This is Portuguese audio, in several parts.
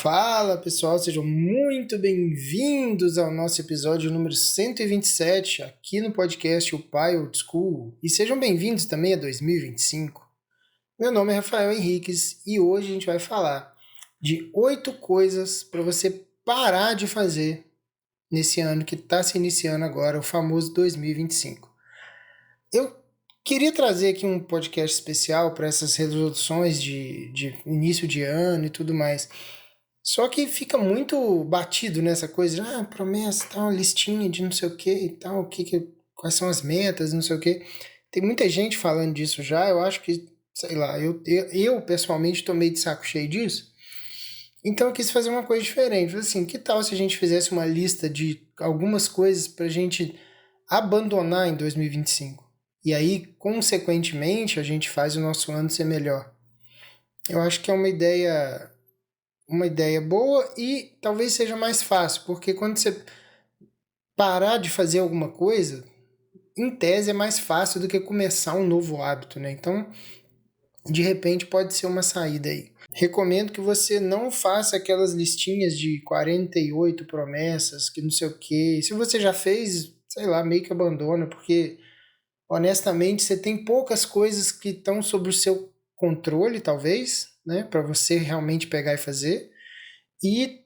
Fala pessoal, sejam muito bem-vindos ao nosso episódio número 127 aqui no podcast O Pai Old School e sejam bem-vindos também a 2025. Meu nome é Rafael Henriques e hoje a gente vai falar de 8 coisas para você parar de fazer nesse ano que está se iniciando agora, o famoso 2025. Eu queria trazer aqui um podcast especial para essas resoluções de início de ano e tudo mais. Só que fica muito batido nessa coisa de promessa, tal, listinha de não sei o que e tal, quais são as metas, não sei o que. Tem muita gente falando disso já, eu acho que, sei lá, eu pessoalmente tô meio de saco cheio disso. Então eu quis fazer uma coisa diferente. Falei assim, que tal se a gente fizesse uma lista de algumas coisas pra gente abandonar em 2025? E aí, consequentemente, a gente faz o nosso ano ser melhor. Eu acho que é uma ideia boa e talvez seja mais fácil, porque quando você parar de fazer alguma coisa, em tese é mais fácil do que começar um novo hábito, né? Então, de repente pode ser uma saída aí. Recomendo que você não faça aquelas listinhas de 48 promessas, que não sei o quê. Se você já fez, sei lá, meio que abandona, porque honestamente você tem poucas coisas que estão sob o seu controle, talvez, né, para você realmente pegar e fazer. E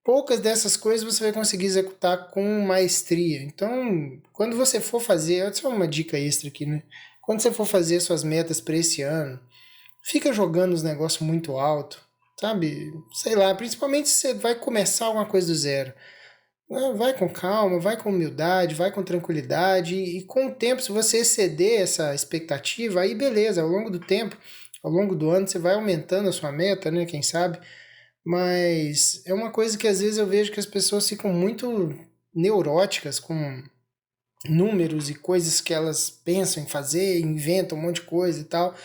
poucas dessas coisas você vai conseguir executar com maestria. Então, quando você for fazer, só uma dica extra aqui, né? Quando você for fazer suas metas para esse ano, fica jogando os negócios muito alto, sabe? Sei lá, principalmente se você vai começar alguma coisa do zero. Vai com calma, vai com humildade, vai com tranquilidade e com o tempo, se você exceder essa expectativa, aí beleza, ao longo do tempo, ao longo do ano, você vai aumentando a sua meta, né? Quem sabe? Mas é uma coisa que às vezes eu vejo que as pessoas ficam muito neuróticas com números e coisas que elas pensam em fazer, inventam um monte de coisa e tal.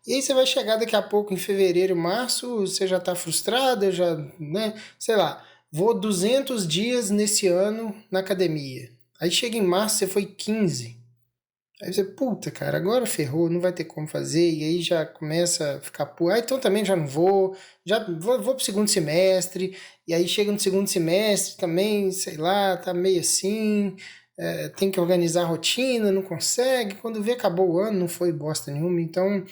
E aí você vai chegar daqui a pouco em fevereiro, março, você já está frustrada, já, né? Sei lá, vou 200 dias nesse ano na academia. Aí chega em março, você foi 15. Aí você, puta, cara, agora ferrou, não vai ter como fazer, e aí já começa a ficar, então também já não vou, vou pro segundo semestre, e aí chega no segundo semestre também, sei lá, tá meio assim, tem que organizar a rotina, não consegue, quando vê acabou o ano, não foi bosta nenhuma, então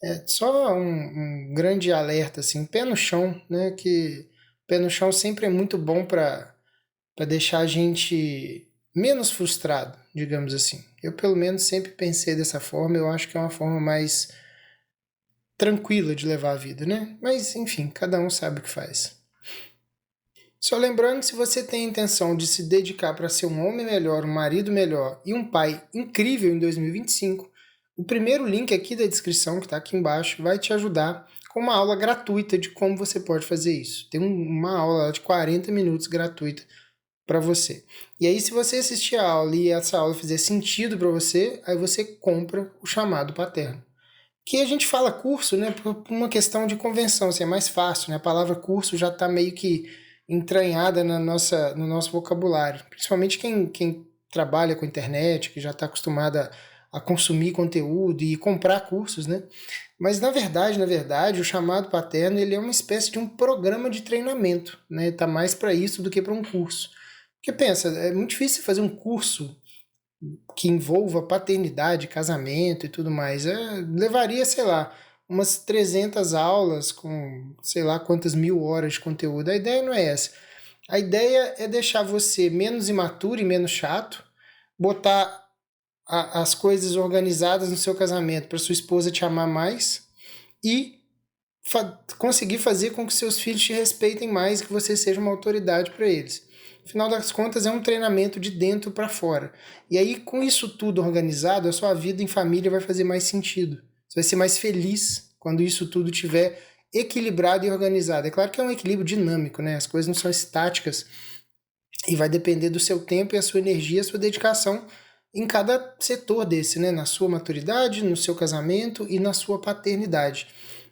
é só um grande alerta, assim, pé no chão, né, que pé no chão sempre é muito bom para deixar a gente menos frustrado, digamos assim. Eu, pelo menos, sempre pensei dessa forma. Eu acho que é uma forma mais tranquila de levar a vida, né? Mas, enfim, cada um sabe o que faz. Só lembrando, se você tem a intenção de se dedicar para ser um homem melhor, um marido melhor e um pai incrível em 2025, o primeiro link aqui da descrição, que está aqui embaixo, vai te ajudar com uma aula gratuita de como você pode fazer isso. Tem uma aula de 40 minutos gratuita para você. E aí, se você assistir a aula e essa aula fizer sentido para você, aí você compra o chamado paterno. Que a gente fala curso, né, por uma questão de convenção, assim, é mais fácil, né? A palavra curso já está meio que entranhada no nosso vocabulário. Principalmente quem trabalha com internet, que já está acostumado a consumir conteúdo e comprar cursos, né? Mas na verdade, o chamado paterno ele é uma espécie de um programa de treinamento, né? Tá mais para isso do que para um curso. Porque pensa, é muito difícil fazer um curso que envolva paternidade, casamento e tudo mais. Levaria, sei lá, umas 300 aulas com sei lá quantas mil horas de conteúdo. A ideia não é essa. A ideia é deixar você menos imaturo e menos chato, botar as coisas organizadas no seu casamento para sua esposa te amar mais e conseguir fazer com que seus filhos te respeitem mais e que você seja uma autoridade para eles. Afinal das contas, é um treinamento de dentro para fora. E aí, com isso tudo organizado, a sua vida em família vai fazer mais sentido. Você vai ser mais feliz quando isso tudo estiver equilibrado e organizado. É claro que é um equilíbrio dinâmico, né? As coisas não são estáticas e vai depender do seu tempo e a sua energia, a sua dedicação em cada setor desse, né? Na sua maturidade, no seu casamento e na sua paternidade.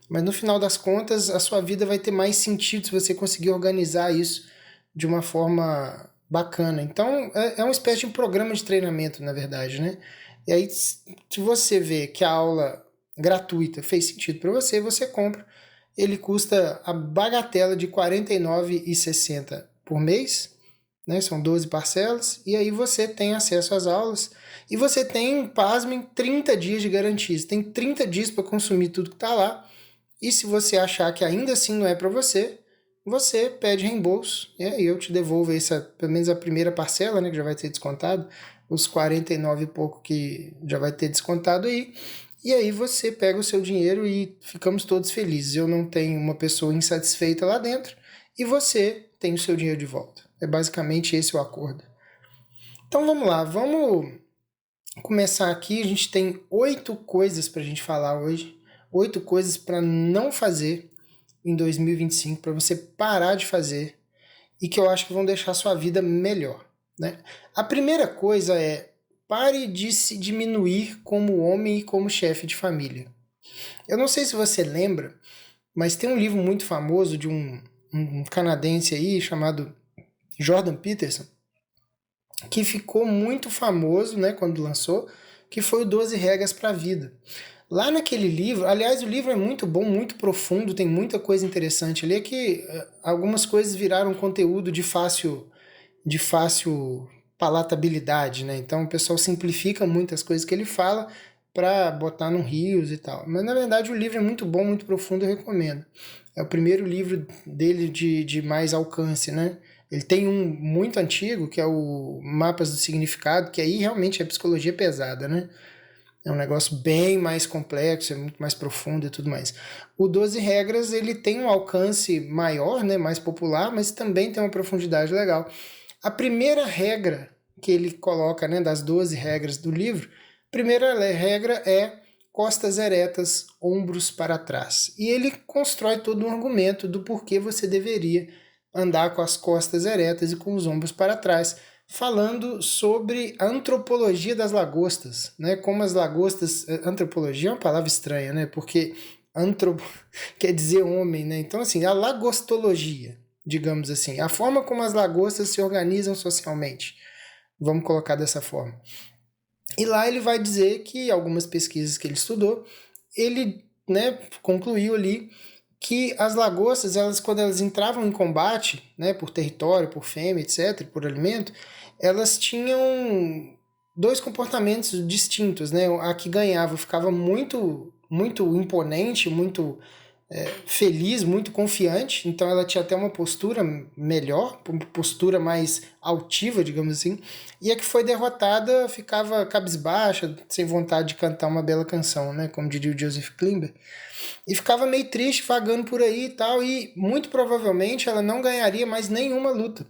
Mas no final das contas, a sua vida vai ter mais sentido se você conseguir organizar isso de uma forma bacana. Então, é uma espécie de um programa de treinamento, na verdade, né? E aí, se você vê que a aula gratuita fez sentido para você, você compra ele custa a bagatela de R$ 49,60 por mês, né? São 12 parcelas, e aí você tem acesso às aulas, e você tem, pasmem, 30 dias de garantia. Você tem 30 dias para consumir tudo que está lá, e se você achar que ainda assim não é para você, você pede reembolso, e aí eu te devolvo essa, pelo menos a primeira parcela, né, que já vai ter descontado, os 49 e pouco que já vai ter descontado aí, e aí você pega o seu dinheiro e ficamos todos felizes. Eu não tenho uma pessoa insatisfeita lá dentro, e você tem o seu dinheiro de volta. É basicamente esse o acordo. Então vamos lá, vamos começar aqui. A gente tem 8 coisas para a gente falar hoje, 8 coisas para não fazer em 2025, para você parar de fazer e que eu acho que vão deixar a sua vida melhor, né? A primeira coisa é: pare de se diminuir como homem e como chefe de família. Eu não sei se você lembra, mas tem um livro muito famoso de um canadense aí chamado Jordan Peterson, que ficou muito famoso, né, quando lançou, que foi o 12 Regras para a Vida. Lá naquele livro, aliás, o livro é muito bom, muito profundo, tem muita coisa interessante ali, é que algumas coisas viraram conteúdo de fácil palatabilidade, né? Então o pessoal simplifica muitas coisas que ele fala para botar no rios e tal. Mas na verdade o livro é muito bom, muito profundo, eu recomendo. É o primeiro livro dele de mais alcance, né? Ele tem um muito antigo, que é o Mapas do Significado, que aí realmente é psicologia pesada, né? É um negócio bem mais complexo, é muito mais profundo e tudo mais. O 12 Regras, ele tem um alcance maior, né, mais popular, mas também tem uma profundidade legal. A primeira regra que ele coloca, né, das 12 regras do livro, a primeira regra é costas eretas, ombros para trás. E ele constrói todo um argumento do porquê você deveria andar com as costas eretas e com os ombros para trás, falando sobre a antropologia das lagostas, né? Como as lagostas... Antropologia é uma palavra estranha, né? Porque antropo quer dizer homem, né? Então, assim, a lagostologia, digamos assim, a forma como as lagostas se organizam socialmente. Vamos colocar dessa forma. E lá ele vai dizer que algumas pesquisas que ele estudou, ele, né, concluiu ali que as lagostas, elas, quando elas entravam em combate, né, por território, por fêmea, etc., por alimento, elas tinham dois comportamentos distintos, né? A que ganhava ficava muito imponente, muito feliz, muito confiante, então ela tinha até uma postura melhor, uma postura mais altiva, digamos assim, e a que foi derrotada ficava cabisbaixa, sem vontade de cantar uma bela canção, né? Como diria o Joseph Klimber. E ficava meio triste, vagando por aí e tal, e muito provavelmente ela não ganharia mais nenhuma luta,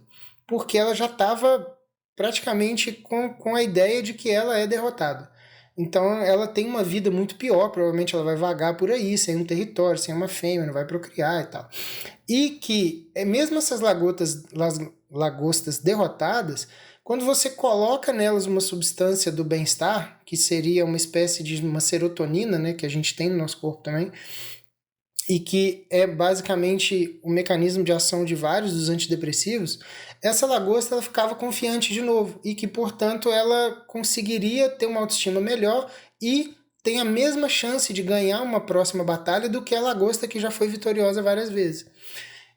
porque ela já estava praticamente com a ideia de que ela é derrotada. Então ela tem uma vida muito pior, provavelmente ela vai vagar por aí, sem um território, sem uma fêmea, não vai procriar e tal. E que, mesmo essas lagostas derrotadas, quando você coloca nelas uma substância do bem-estar, que seria uma espécie de uma serotonina, né, que a gente tem no nosso corpo também, e que é basicamente o mecanismo de ação de vários dos antidepressivos, essa lagosta ela ficava confiante de novo e que, portanto, ela conseguiria ter uma autoestima melhor e tem a mesma chance de ganhar uma próxima batalha do que a lagosta que já foi vitoriosa várias vezes.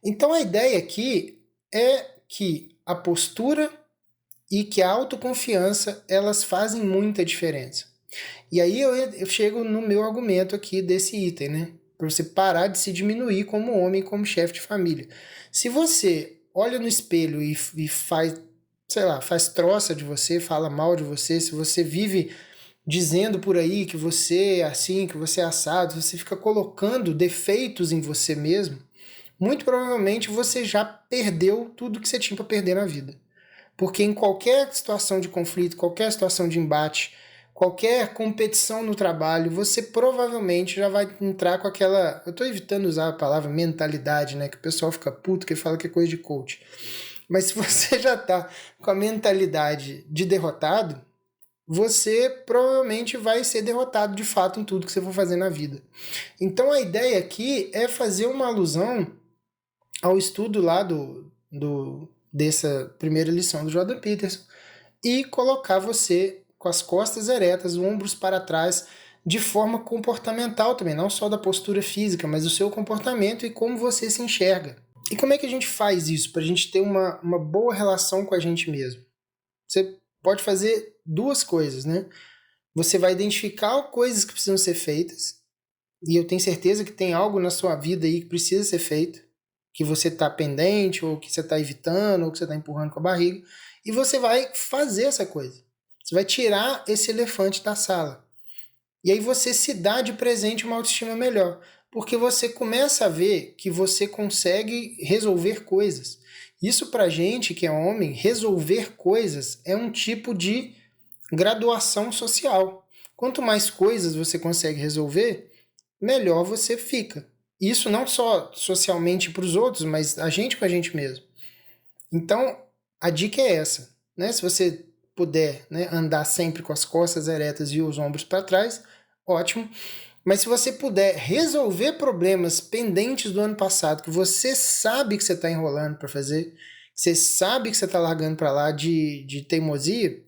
Então a ideia aqui é que a postura e que a autoconfiança elas fazem muita diferença. E aí eu chego no meu argumento aqui desse item, né? Para você parar de se diminuir como homem, como chefe de família. Se você olha no espelho e faz, sei lá, faz troça de você, fala mal de você, se você vive dizendo por aí que você é assim, que você é assado, você fica colocando defeitos em você mesmo, muito provavelmente você já perdeu tudo que você tinha para perder na vida. Porque em qualquer situação de conflito, qualquer situação de embate, qualquer competição no trabalho, você provavelmente já vai entrar com aquela... Eu estou evitando usar a palavra mentalidade, né? Que o pessoal fica puto que fala que é coisa de coach. Mas se você já está com a mentalidade de derrotado, você provavelmente vai ser derrotado de fato em tudo que você for fazer na vida. Então a ideia aqui é fazer uma alusão ao estudo lá dessa primeira lição do Jordan Peterson e colocar você com as costas eretas, ombros para trás, de forma comportamental também, não só da postura física, mas do seu comportamento e como você se enxerga. E como é que a gente faz isso para a gente ter uma boa relação com a gente mesmo? Você pode fazer duas coisas, né? Você vai identificar coisas que precisam ser feitas, e eu tenho certeza que tem algo na sua vida aí que precisa ser feito, que você está pendente, ou que você está evitando, ou que você está empurrando com a barriga, e você vai fazer essa coisa. Você vai tirar esse elefante da sala. E aí você se dá de presente uma autoestima melhor, porque você começa a ver que você consegue resolver coisas. Isso pra gente que é homem, resolver coisas é um tipo de graduação social. Quanto mais coisas você consegue resolver, melhor você fica. Isso não só socialmente para os outros, mas a gente com a gente mesmo. Então, a dica é essa, né? Se você puder, né, andar sempre com as costas eretas e os ombros para trás, ótimo. Mas se você puder resolver problemas pendentes do ano passado, que você sabe que você está enrolando para fazer, que você sabe que você está largando para lá de teimosia,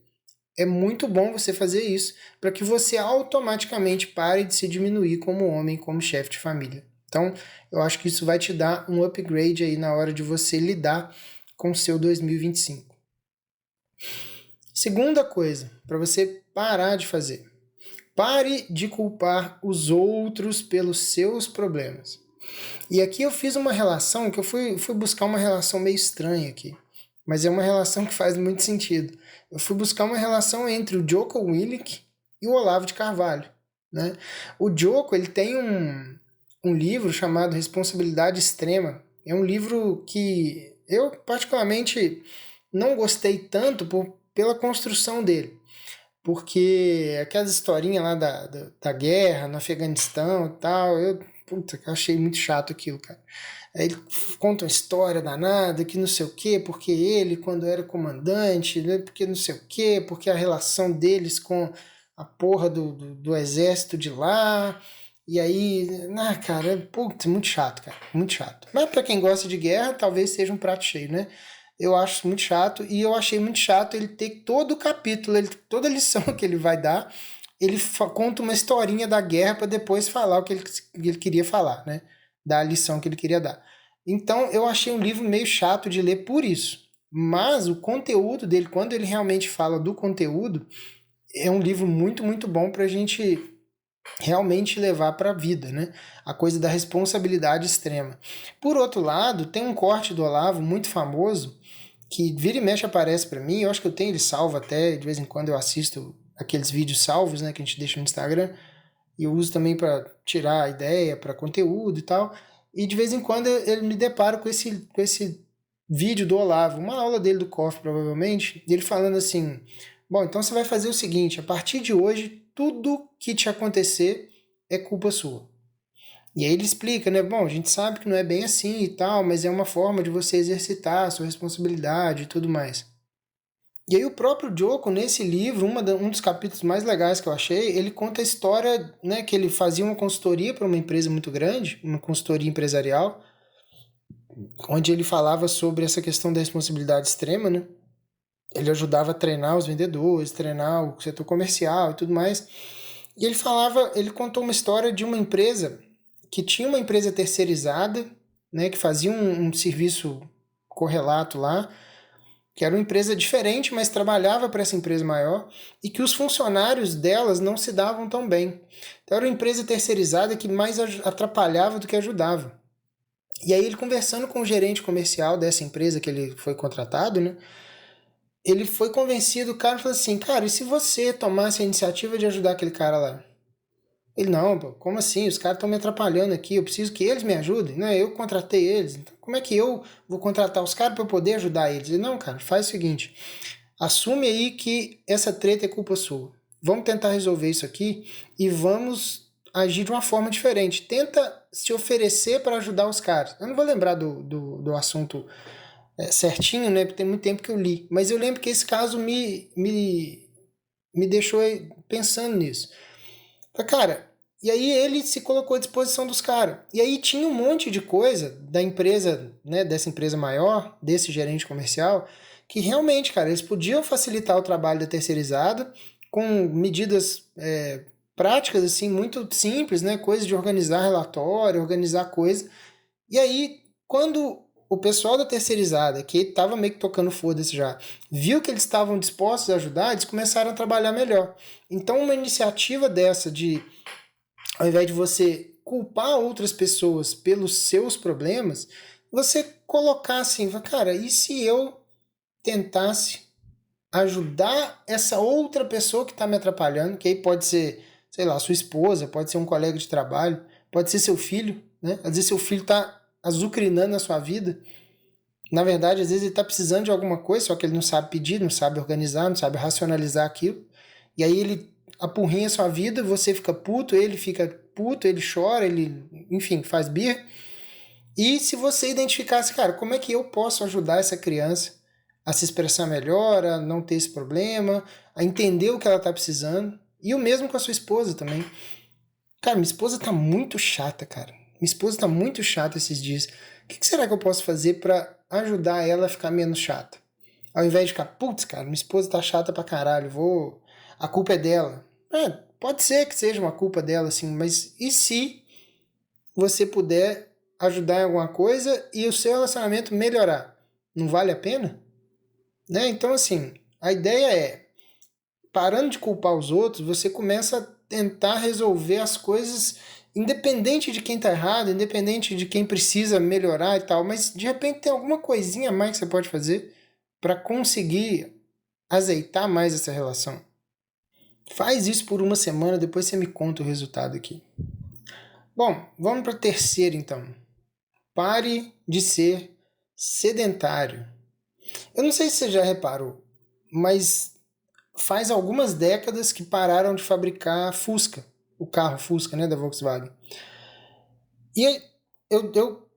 é muito bom você fazer isso para que você automaticamente pare de se diminuir como homem, como chefe de família. Então, eu acho que isso vai te dar um upgrade aí na hora de você lidar com o seu 2025. Segunda coisa, para você parar de fazer. Pare de culpar os outros pelos seus problemas. E aqui eu fiz uma relação, que eu fui buscar uma relação meio estranha aqui. Mas é uma relação que faz muito sentido. Eu fui buscar uma relação entre o Jocko Willink e o Olavo de Carvalho. Né? O Jocko, ele tem um livro chamado Responsabilidade Extrema. É um livro que eu particularmente não gostei tanto pela construção dele. Porque aquelas historinhas lá da guerra no Afeganistão e tal, eu achei muito chato aquilo, cara. Aí ele conta uma história danada, que não sei o quê, porque ele, quando era comandante, né, porque não sei o quê, porque a relação deles com a porra do exército de lá. E aí, cara, muito chato, cara, muito chato. Mas pra quem gosta de guerra, talvez seja um prato cheio, né? Eu acho muito chato, e eu achei muito chato ele ter todo o capítulo, toda a lição que ele vai dar, ele conta uma historinha da guerra para depois falar o que ele queria falar, né? Da lição que ele queria dar. Então eu achei um livro meio chato de ler por isso. Mas o conteúdo dele, quando ele realmente fala do conteúdo, é um livro muito, muito bom para a gente realmente levar para a vida, né? A coisa da responsabilidade extrema. Por outro lado, tem um corte do Olavo muito famoso, que vira e mexe aparece para mim, eu acho que eu tenho ele salvo até, de vez em quando eu assisto aqueles vídeos salvos, né, que a gente deixa no Instagram, e eu uso também para tirar a ideia, para conteúdo e tal, e de vez em quando eu me deparo com esse vídeo do Olavo, uma aula dele do COF provavelmente, e ele falando assim, bom, então você vai fazer o seguinte, a partir de hoje, tudo que te acontecer é culpa sua. E aí ele explica, né? Bom, a gente sabe que não é bem assim e tal, mas é uma forma de você exercitar a sua responsabilidade e tudo mais. E aí o próprio Jocko, nesse livro, um dos capítulos mais legais que eu achei, ele conta a história, né, que ele fazia uma consultoria para uma empresa muito grande, uma consultoria empresarial, onde ele falava sobre essa questão da responsabilidade extrema, né? Ele ajudava a treinar os vendedores, treinar o setor comercial e tudo mais. E ele contou uma história de uma empresa que tinha uma empresa terceirizada, né, que fazia um serviço correlato lá, que era uma empresa diferente, mas trabalhava para essa empresa maior, e que os funcionários delas não se davam tão bem. Então era uma empresa terceirizada que mais atrapalhava do que ajudava. E aí ele conversando com o gerente comercial dessa empresa que ele foi contratado, né, ele foi convencido, o cara falou assim, cara, e se você tomasse a iniciativa de ajudar aquele cara lá? Ele, não, pô, como assim? Os caras estão me atrapalhando aqui, eu preciso que eles me ajudem, né? Eu contratei eles, então como é que eu vou contratar os caras para poder ajudar eles? Ele, não, cara, faz o seguinte, assume aí que essa treta é culpa sua. Vamos tentar resolver isso aqui e vamos agir de uma forma diferente. Tenta se oferecer para ajudar os caras. Eu não vou lembrar do assunto certinho, né? Porque tem muito tempo que eu li. Mas eu lembro que esse caso me deixou pensando nisso. Cara, e aí ele se colocou à disposição dos caras. E aí tinha um monte de coisa da empresa, né, dessa empresa maior, desse gerente comercial, que realmente, cara, eles podiam facilitar o trabalho da terceirizada com medidas práticas assim muito simples, né? Coisa de organizar relatório, organizar coisa. E aí, quando o pessoal da terceirizada, que estava meio que tocando foda-se já, viu que eles estavam dispostos a ajudar, eles começaram a trabalhar melhor. Então, uma iniciativa dessa de, ao invés de você culpar outras pessoas pelos seus problemas, você colocar assim, cara, e se eu tentasse ajudar essa outra pessoa que está me atrapalhando, que aí pode ser, sei lá, sua esposa, pode ser um colega de trabalho, pode ser seu filho, né? Às vezes seu filho está azucrinando a sua vida. Na verdade, às vezes ele está precisando de alguma coisa, só que ele não sabe pedir, não sabe organizar, não sabe racionalizar aquilo. E aí ele apurrinha a sua vida, você fica puto, ele chora, ele, enfim, faz birra. E se você identificasse, cara, como é que eu posso ajudar essa criança a se expressar melhor, a não ter esse problema, a entender o que ela está precisando. E o mesmo com a sua esposa também. Cara, minha esposa tá muito chata, cara. Minha esposa tá muito chata esses dias. O que será que eu posso fazer para ajudar ela a ficar menos chata? Ao invés de ficar, putz, cara, minha esposa tá chata pra caralho, a culpa é dela. Pode ser que seja uma culpa dela, assim, mas e se você puder ajudar em alguma coisa e o seu relacionamento melhorar? Não vale a pena? Né? Então, assim, a ideia é, parando de culpar os outros, você começa a tentar resolver as coisas independente de quem está errado, independente de quem precisa melhorar e tal, mas de repente tem alguma coisinha a mais que você pode fazer para conseguir azeitar mais essa relação. Faz isso por uma semana, depois você me conta o resultado aqui. Bom, vamos para a terceira então. Pare de ser sedentário. Eu não sei se você já reparou, mas faz algumas décadas que pararam de fabricar Fusca, o carro Fusca, né, da Volkswagen. E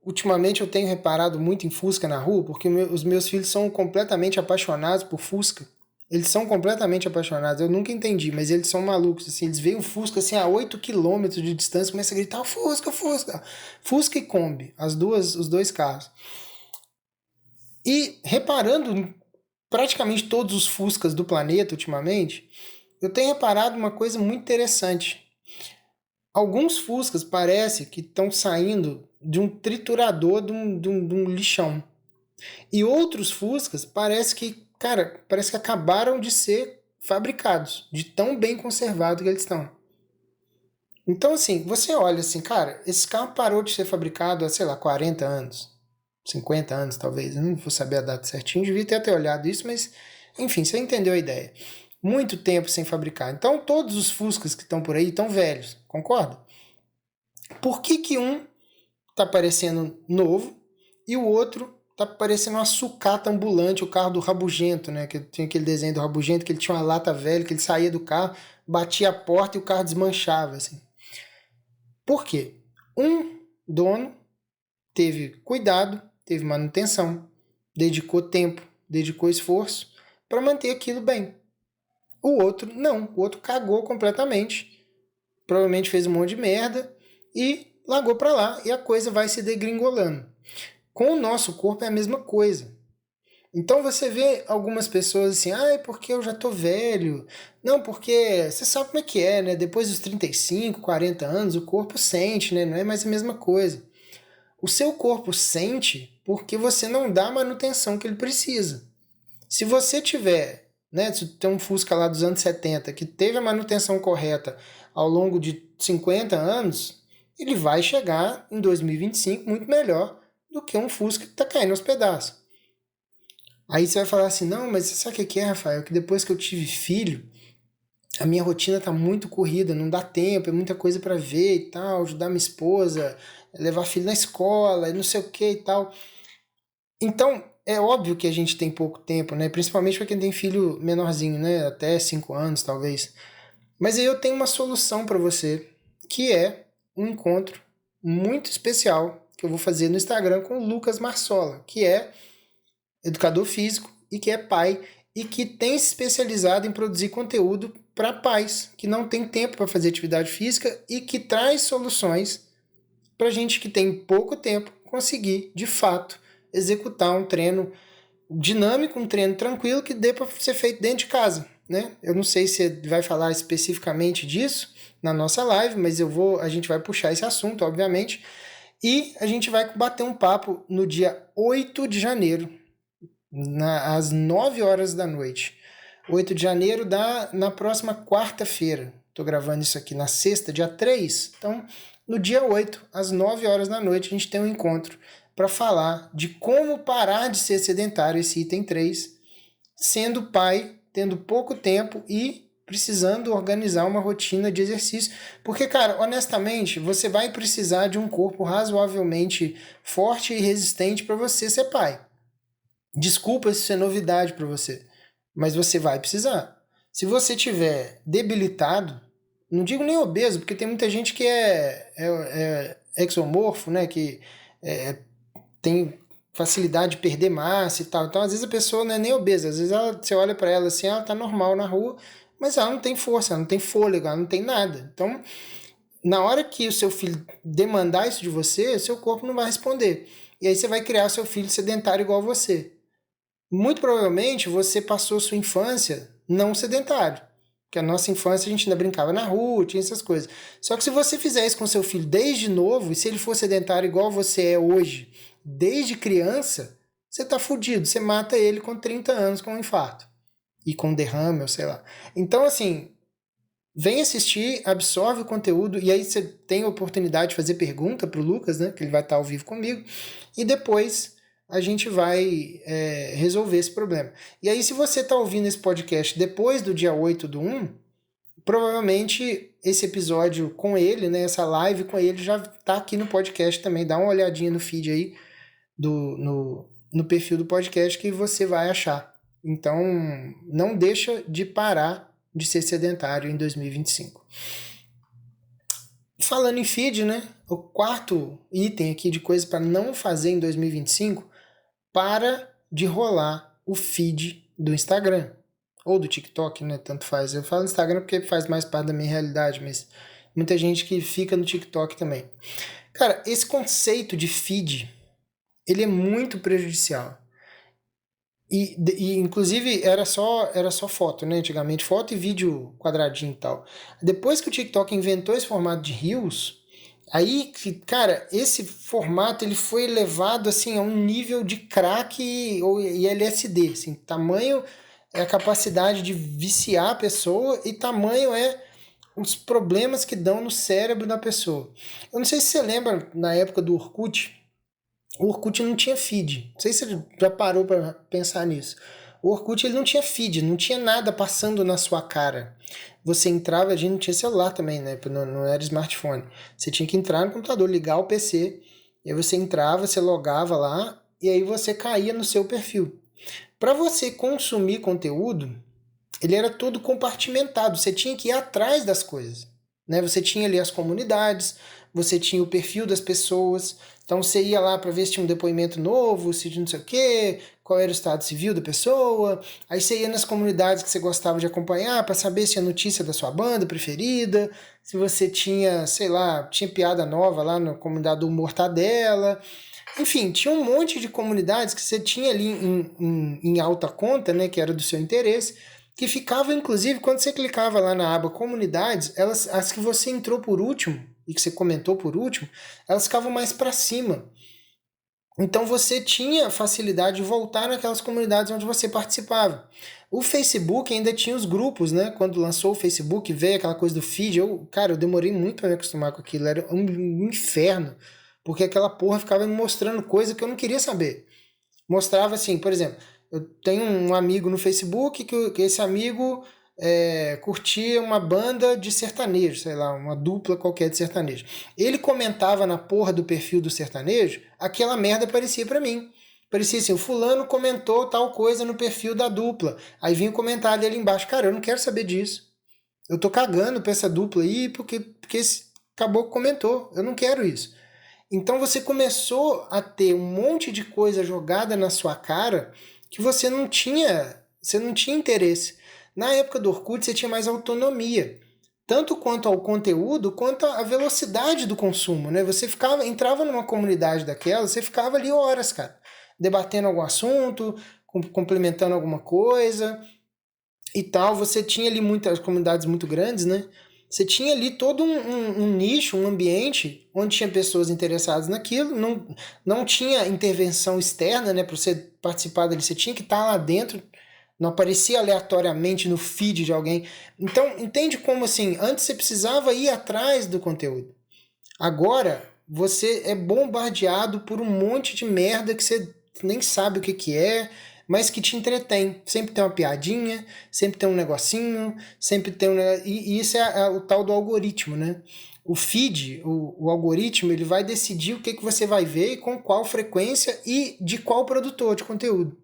ultimamente eu tenho reparado muito em Fusca na rua, porque os meus filhos são completamente apaixonados por Fusca. Eles são completamente apaixonados, eu nunca entendi, mas eles são malucos, assim, eles veem o Fusca assim, a 8 km de distância, começam a gritar, Fusca, Fusca! Fusca e Kombi, os dois carros. E reparando em praticamente todos os Fuscas do planeta ultimamente, eu tenho reparado uma coisa muito interessante. Alguns Fuscas parece que estão saindo de um triturador de um lixão. E outros Fuscas parece que acabaram de ser fabricados, de tão bem conservado que eles estão. Então, assim, você olha assim, cara, esse carro parou de ser fabricado há, sei lá, 40 anos, 50 anos talvez, eu não vou saber a data certinho, devia ter até olhado isso, mas, enfim, você entendeu a ideia. Muito tempo sem fabricar. Então, todos os Fuscas que estão por aí estão velhos, concorda? Por que um tá parecendo novo e o outro tá parecendo uma sucata ambulante, o carro do Rabugento, né? Que tinha aquele desenho do Rabugento, que ele tinha uma lata velha, que ele saía do carro, batia a porta e o carro desmanchava, assim. Por quê? Um dono teve cuidado, teve manutenção, dedicou tempo, dedicou esforço para manter aquilo bem. O outro não, o outro cagou completamente, provavelmente fez um monte de merda e largou para lá e a coisa vai se degringolando. Com o nosso corpo é a mesma coisa. Então você vê algumas pessoas assim, é porque eu já tô velho. Não, porque você sabe como é que é, né? Depois dos 35, 40 anos, o corpo sente, né? Não é mais a mesma coisa. O seu corpo sente porque você não dá a manutenção que ele precisa. Se você tiver, né? Se tem um Fusca lá dos anos 70 que teve a manutenção correta ao longo de 50 anos, ele vai chegar em 2025 muito melhor do que um Fusca que está caindo aos pedaços. Aí você vai falar assim, não, mas sabe o que é, Rafael? Que depois que eu tive filho, a minha rotina tá muito corrida, não dá tempo, é muita coisa para ver e tal, ajudar minha esposa, levar filho na escola, e não sei o que e tal. Então, é óbvio que a gente tem pouco tempo, né? Principalmente para quem tem filho menorzinho, né? Até 5 anos, talvez. Mas aí eu tenho uma solução para você, que é um encontro muito especial que eu vou fazer no Instagram com o Lucas Marsola, que é educador físico e que é pai e que tem se especializado em produzir conteúdo para pais que não tem tempo para fazer atividade física e que traz soluções para gente que tem pouco tempo conseguir, de fato, executar um treino dinâmico, um treino tranquilo que dê para ser feito dentro de casa. né? Eu não sei se vai falar especificamente disso na nossa live, mas a gente vai puxar esse assunto, obviamente. E a gente vai bater um papo no dia 8 de janeiro, às 9 horas da noite. 8 de janeiro na próxima quarta-feira. Estou gravando isso aqui na sexta, dia 3. Então, no dia 8, às 9 horas da noite, a gente tem um encontro para falar de como parar de ser sedentário, esse item 3, sendo pai, tendo pouco tempo e precisando organizar uma rotina de exercício. Porque, cara, honestamente, você vai precisar de um corpo razoavelmente forte e resistente para você ser pai. Desculpa se isso é novidade para você, mas você vai precisar. Se você tiver debilitado, não digo nem obeso, porque tem muita gente que é exomorfo, né? Que tem facilidade de perder massa e tal. Então, às vezes a pessoa não é nem obesa, às vezes você olha para ela assim, ela tá normal na rua, mas ela não tem força, ela não tem fôlego, ela não tem nada. Então, na hora que o seu filho demandar isso de você, o seu corpo não vai responder. E aí você vai criar o seu filho sedentário igual você. Muito provavelmente você passou sua infância não sedentário. Porque a nossa infância a gente ainda brincava na rua, tinha essas coisas. Só que se você fizer isso com seu filho desde novo, e se ele for sedentário igual você é hoje, desde criança, você tá fudido. Você mata ele com 30 anos com um infarto. E com derrame, ou sei lá. Então, assim, vem assistir, absorve o conteúdo, e aí você tem a oportunidade de fazer pergunta pro Lucas, né? Que ele vai estar ao vivo comigo. E depois a gente vai resolver esse problema. E aí, se você está ouvindo esse podcast depois do dia 8/1, provavelmente esse episódio com ele, né, essa live com ele já está aqui no podcast também. Dá uma olhadinha no feed aí, no perfil do podcast, que você vai achar. Então, não deixa de parar de ser sedentário em 2025. Falando em feed, né, o quarto item aqui de coisa para não fazer em 2025, para de rolar o feed do Instagram. Ou do TikTok, né? Tanto faz. Eu falo Instagram porque faz mais parte da minha realidade, mas muita gente que fica no TikTok também. Cara, esse conceito de feed, ele é muito prejudicial. E inclusive era só foto, né? Antigamente, foto e vídeo quadradinho e tal. Depois que o TikTok inventou esse formato de Reels, aí, cara, esse formato ele foi elevado assim a um nível de crack e LSD, assim, tamanho é a capacidade de viciar a pessoa e tamanho é os problemas que dão no cérebro da pessoa. Eu não sei se você lembra na época do Orkut, o Orkut não tinha feed. Não sei se você já parou para pensar nisso. O Orkut ele não tinha feed, não tinha nada passando na sua cara. Você entrava, a gente não tinha celular também, né? Não era smartphone. Você tinha que entrar no computador, ligar o PC, e aí você entrava, você logava lá, e aí você caía no seu perfil. Para você consumir conteúdo, ele era todo compartimentado. Você tinha que ir atrás das coisas, né? Você tinha ali as comunidades, você tinha o perfil das pessoas. Então você ia lá para ver se tinha um depoimento novo, se não sei o quê, qual era o estado civil da pessoa. Aí você ia nas comunidades que você gostava de acompanhar para saber se a notícia da sua banda preferida, se você tinha, sei lá, tinha piada nova lá na comunidade do Mortadela. Enfim, tinha um monte de comunidades que você tinha ali em alta conta, né, que era do seu interesse, que ficava, inclusive, quando você clicava lá na aba comunidades, as que você entrou por último, e que você comentou por último, elas ficavam mais para cima. Então você tinha facilidade de voltar naquelas comunidades onde você participava. O Facebook ainda tinha os grupos, né? Quando lançou o Facebook, veio aquela coisa do feed. Cara, eu demorei muito para me acostumar com aquilo. Era um inferno. Porque aquela porra ficava me mostrando coisa que eu não queria saber. Mostrava assim, por exemplo, eu tenho um amigo no Facebook que esse amigo curtia uma banda de sertanejo, sei lá, uma dupla qualquer de sertanejo. Ele comentava na porra do perfil do sertanejo, aquela merda aparecia pra mim. Parecia assim, o fulano comentou tal coisa no perfil da dupla. Aí vinha o comentário dele embaixo, cara, eu não quero saber disso. Eu tô cagando pra essa dupla aí porque esse caboclo comentou. Eu não quero isso. Então você começou a ter um monte de coisa jogada na sua cara que você não tinha interesse. Na época do Orkut você tinha mais autonomia, tanto quanto ao conteúdo, quanto à velocidade do consumo, né? Você entrava numa comunidade daquela, você ficava ali horas, cara, debatendo algum assunto, complementando alguma coisa. e tal, você tinha ali muitas comunidades muito grandes, né? Você tinha ali todo um nicho, um ambiente onde tinha pessoas interessadas naquilo, não tinha intervenção externa, né? Para você participar dali, você tinha que estar lá dentro, não aparecia aleatoriamente no feed de alguém. Então, entende como assim, antes você precisava ir atrás do conteúdo. Agora, você é bombardeado por um monte de merda que você nem sabe o que que é, mas que te entretém. Sempre tem uma piadinha, sempre tem um negocinho, sempre tem um... E isso é o tal do algoritmo, né? O feed, o algoritmo, ele vai decidir o que, que você vai ver e com qual frequência e de qual produtor de conteúdo.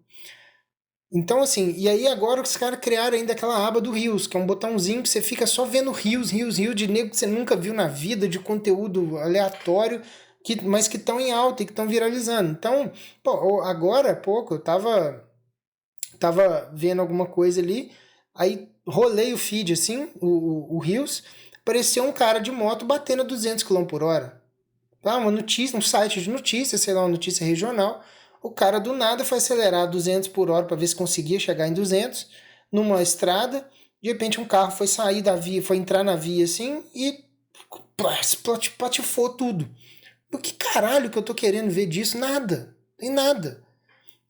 Então, assim, e aí agora os caras criaram ainda aquela aba do Reels, que é um botãozinho que você fica só vendo Reels de nego que você nunca viu na vida, de conteúdo aleatório, mas que estão em alta e que estão viralizando. Então, pô, agora há pouco eu tava vendo alguma coisa ali, aí rolei o feed assim, o Reels, apareceu um cara de moto batendo a 200 km por hora. Ah, uma notícia, um site de notícias, sei lá, uma notícia regional. O cara do nada foi acelerar a 200 por hora para ver se conseguia chegar em 200 numa estrada. De repente um carro foi sair da via, foi entrar na via assim e patifou tudo. Por que caralho que eu tô querendo ver disso? Nada. Tem nada.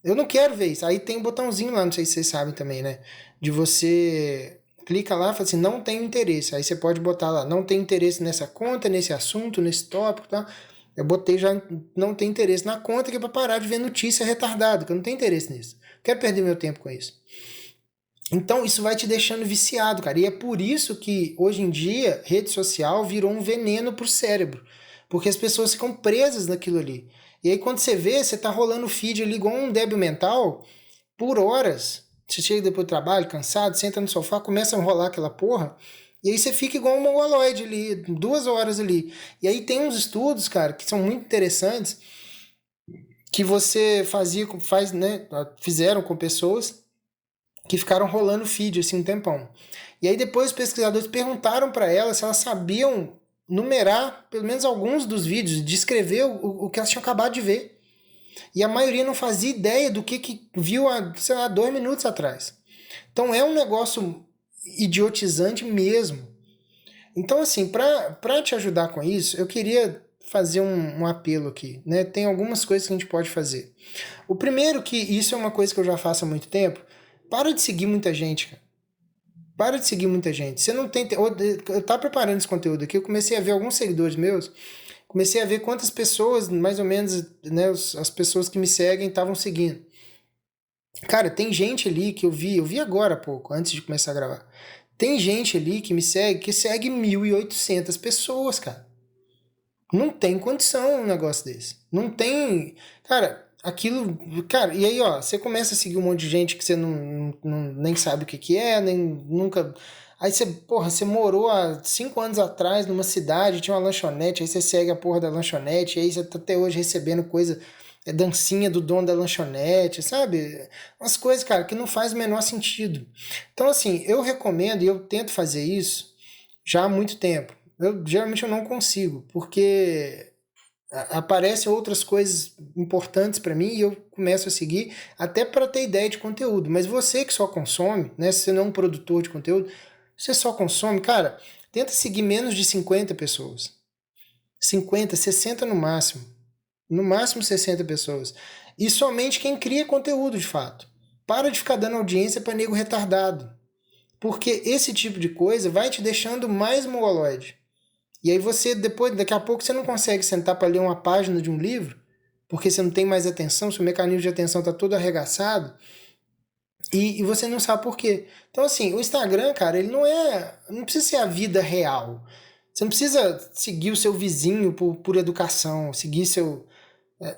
Eu não quero ver isso. Aí tem um botãozinho lá, não sei se vocês sabem também, né? De você clica lá e fala assim, não tenho interesse. Aí você pode botar lá, não tenho interesse nessa conta, nesse assunto, nesse tópico, tá? Eu botei já, não tenho interesse na conta, que é pra parar de ver notícia retardada, que eu não tenho interesse nisso. Quero perder meu tempo com isso. Então isso vai te deixando viciado, cara. E é por isso que hoje em dia rede social virou um veneno pro cérebro. Porque as pessoas ficam presas naquilo ali. E aí quando você vê, você tá rolando o feed ali igual um débil mental por horas. Você chega depois do trabalho, cansado, senta no sofá, começa a rolar aquela porra. E aí você fica igual um mongoloide ali, 2 horas ali. E aí tem uns estudos, cara, que são muito interessantes, que você né, fizeram com pessoas que ficaram rolando feed assim um tempão. E aí depois os pesquisadores perguntaram para elas se elas sabiam numerar pelo menos alguns dos vídeos, descrever o que elas tinham acabado de ver. E a maioria não fazia ideia do que viu há, sei lá, 2 minutos atrás. Então é um negócio idiotizante mesmo. Então, assim, para te ajudar com isso, eu queria fazer um apelo aqui, né? Tem algumas coisas que a gente pode fazer. O primeiro, que isso é uma coisa que eu já faço há muito tempo, para de seguir muita gente, cara. Para de seguir muita gente. Você não tem. Eu tava preparando esse conteúdo aqui, eu comecei a ver alguns seguidores meus, comecei a ver quantas pessoas, mais ou menos, né, as pessoas que me seguem estavam seguindo. Cara, tem gente ali que eu vi agora há pouco, antes de começar a gravar. Tem gente ali que segue 1.800 pessoas, cara. Não tem condição um negócio desse. Não tem. Cara, aquilo. Cara, e aí, ó, você começa a seguir um monte de gente que você nem sabe o que que é, nem nunca. Aí você, porra, você morou há 5 anos atrás numa cidade, tinha uma lanchonete, aí você segue a porra da lanchonete, e aí você tá até hoje recebendo coisa, dancinha do dono da lanchonete, sabe? Umas coisas, cara, que não faz o menor sentido. Então, assim, eu recomendo e eu tento fazer isso já há muito tempo. Geralmente eu não consigo, porque aparecem outras coisas importantes para mim e eu começo a seguir até para ter ideia de conteúdo. Mas você que só consome, né, se você não é um produtor de conteúdo, você só consome, cara, tenta seguir menos de 50 pessoas. 50, 60 no máximo. No máximo 60 pessoas. E somente quem cria conteúdo de fato. Para de ficar dando audiência para nego retardado. Porque esse tipo de coisa vai te deixando mais mongoloide. E aí você, depois, daqui a pouco, você não consegue sentar para ler uma página de um livro, porque você não tem mais atenção, seu mecanismo de atenção está todo arregaçado, e você não sabe por quê. Então, assim, o Instagram, cara, ele não precisa ser a vida real. Você não precisa seguir o seu vizinho por educação, seguir seu,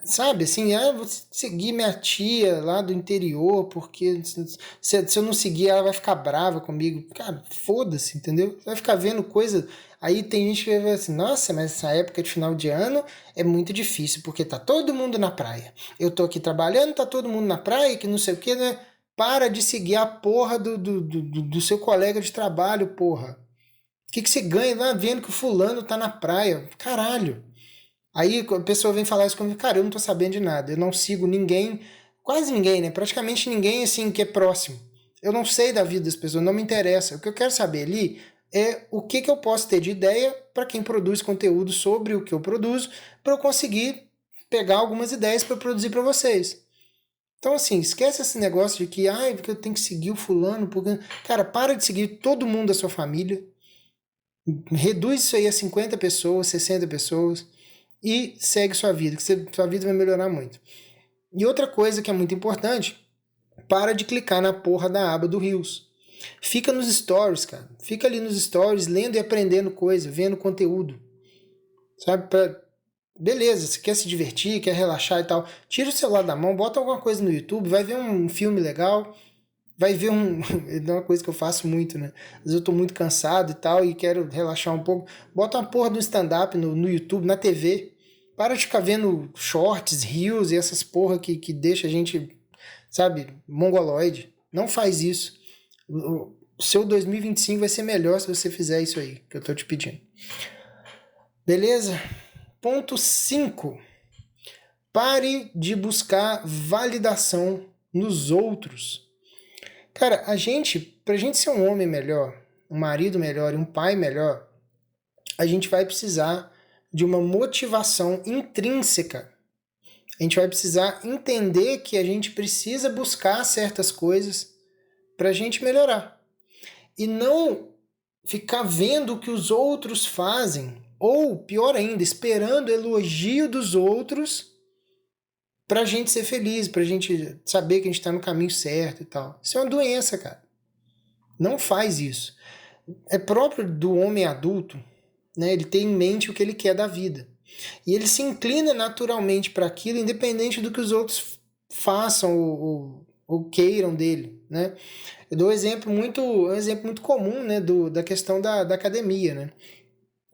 sabe, assim, vou seguir minha tia lá do interior, porque se eu não seguir, ela vai ficar brava comigo. Cara, foda-se, entendeu? Você vai ficar vendo coisa. Aí tem gente que vai ver assim, nossa, mas essa época de final de ano é muito difícil, porque tá todo mundo na praia. Eu tô aqui trabalhando, tá todo mundo na praia, que não sei o que, né? Para de seguir a porra do seu colega de trabalho, porra. O que você ganha lá vendo que o fulano tá na praia? Caralho. Aí a pessoa vem falar isso comigo, cara, eu não tô sabendo de nada, eu não sigo ninguém, quase ninguém, né? Praticamente ninguém assim que é próximo. Eu não sei da vida das pessoas, não me interessa. O que eu quero saber ali é o que eu posso ter de ideia para quem produz conteúdo sobre o que eu produzo, para eu conseguir pegar algumas ideias para produzir para vocês. Então, assim, esquece esse negócio de que, porque eu tenho que seguir o fulano, porque... Cara, para de seguir todo mundo da sua família, reduz isso aí a 50 pessoas, 60 pessoas e segue sua vida, que sua vida vai melhorar muito. E outra coisa que é muito importante, para de clicar na porra da aba do Reels. Fica nos stories, cara. Fica ali nos stories, lendo e aprendendo coisa, vendo conteúdo. Sabe? Beleza, você quer se divertir, quer relaxar e tal. Tira o celular da mão, bota alguma coisa no YouTube, vai ver um filme legal, vai ver é uma coisa que eu faço muito, né? Às vezes eu tô muito cansado e tal e quero relaxar um pouco. Bota uma porra do stand-up no YouTube, na TV. Para de ficar vendo shorts, reels e essas porra que deixa a gente, sabe, mongoloide. Não faz isso. O seu 2025 vai ser melhor se você fizer isso aí, que eu tô te pedindo. Beleza? Ponto 5. Pare de buscar validação nos outros. Cara, pra gente ser um homem melhor, um marido melhor e um pai melhor, a gente vai precisar de uma motivação intrínseca. A gente vai precisar entender que a gente precisa buscar certas coisas pra gente melhorar. E não ficar vendo o que os outros fazem, ou pior ainda, esperando elogio dos outros pra gente ser feliz, pra gente saber que a gente tá no caminho certo e tal. Isso é uma doença, cara. Não faz isso. É próprio do homem adulto, né? Ele tem em mente o que ele quer da vida. E ele se inclina naturalmente para aquilo, independente do que os outros façam ou queiram dele, né? Eu dou um exemplo muito comum, né, da questão da academia, né?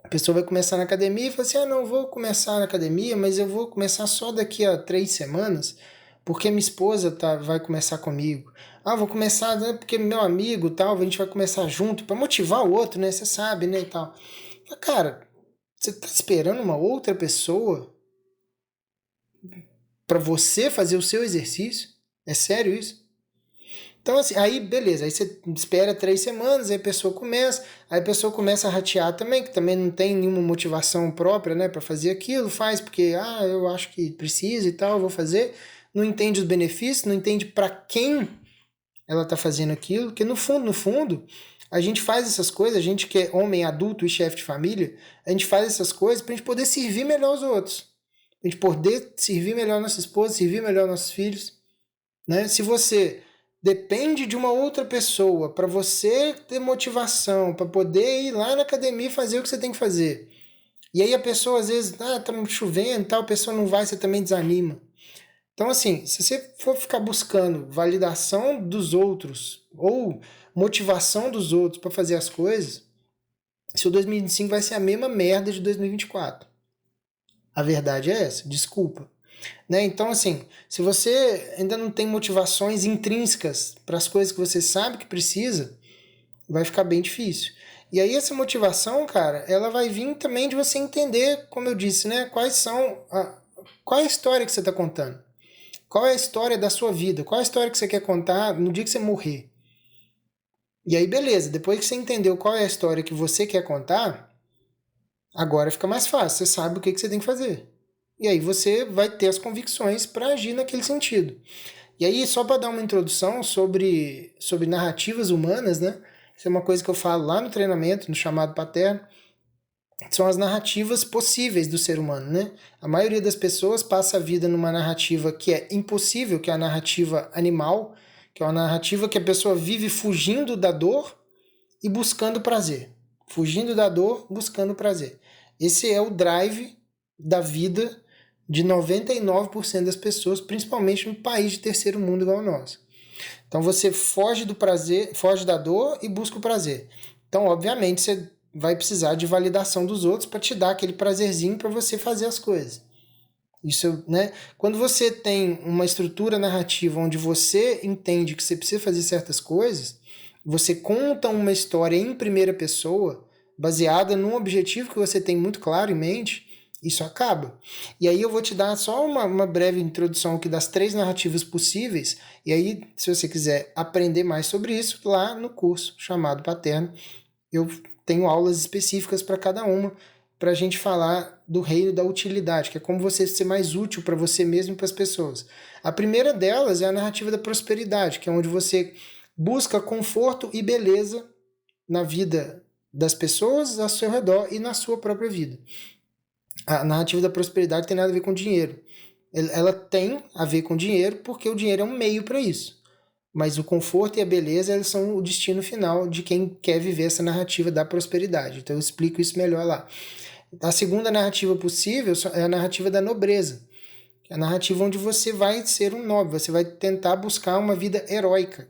A pessoa vai começar na academia e fala assim, não, vou começar na academia, mas eu vou começar só daqui a 3 semanas, porque minha esposa vai começar comigo. Vou começar, né, porque meu amigo tal, a gente vai começar junto, para motivar o outro, né, você sabe, né, e tal. Cara, você tá esperando uma outra pessoa para você fazer o seu exercício? É sério isso? Então, assim, aí beleza, aí você espera 3 semanas, aí a pessoa começa a ratear também, que também não tem nenhuma motivação própria, né, para fazer aquilo, faz porque, eu acho que precisa e tal, eu vou fazer, não entende os benefícios, não entende para quem ela tá fazendo aquilo, porque no fundo, a gente faz essas coisas, a gente que é homem adulto e chefe de família, a gente faz essas coisas pra gente poder servir melhor os outros, a gente poder servir melhor nossa esposa, servir melhor nossos filhos, né? Se você depende de uma outra pessoa para você ter motivação, para poder ir lá na academia e fazer o que você tem que fazer. E aí a pessoa às vezes, tá chovendo, tal, a pessoa não vai, você também desanima. Então assim, se você for ficar buscando validação dos outros ou motivação dos outros para fazer as coisas, seu 2025 vai ser a mesma merda de 2024. A verdade é essa, desculpa. Né? Então, assim, se você ainda não tem motivações intrínsecas para as coisas que você sabe que precisa, vai ficar bem difícil. E aí essa motivação, cara, ela vai vir também de você entender, como eu disse, né? Qual é a história que você está contando? Qual é a história da sua vida? Qual é a história que você quer contar no dia que você morrer? E aí, beleza, depois que você entendeu qual é a história que você quer contar, agora fica mais fácil, você sabe o que você tem que fazer. E aí você vai ter as convicções para agir naquele sentido. E aí, só para dar uma introdução sobre narrativas humanas, né? Isso é uma coisa que eu falo lá no treinamento, no chamado paterno, são as narrativas possíveis do ser humano, né? A maioria das pessoas passa a vida numa narrativa que é impossível, que é a narrativa animal, que é uma narrativa que a pessoa vive fugindo da dor e buscando prazer. Fugindo da dor, buscando prazer. Esse é o drive da vida de 99% das pessoas, principalmente no país de terceiro mundo igual o nosso. Então você foge do prazer, foge da dor e busca o prazer. Então, obviamente, você vai precisar de validação dos outros para te dar aquele prazerzinho para você fazer as coisas. Isso, né? Quando você tem uma estrutura narrativa onde você entende que você precisa fazer certas coisas, você conta uma história em primeira pessoa, baseada num objetivo que você tem muito claro em mente, isso acaba. E aí eu vou te dar só uma breve introdução aqui das 3 narrativas possíveis, e aí, se você quiser aprender mais sobre isso, lá no curso chamado Paterno, eu tenho aulas específicas para cada uma, para a gente falar do reino da utilidade, que é como você ser mais útil para você mesmo e para as pessoas. A primeira delas é a narrativa da prosperidade, que é onde você busca conforto e beleza na vida das pessoas ao seu redor e na sua própria vida. A narrativa da prosperidade tem nada a ver com dinheiro. Ela tem a ver com dinheiro porque o dinheiro é um meio para isso. Mas o conforto e a beleza eles são o destino final de quem quer viver essa narrativa da prosperidade. Então eu explico isso melhor lá. A segunda narrativa possível é a narrativa da nobreza. É a narrativa onde você vai ser um nobre, você vai tentar buscar uma vida heróica.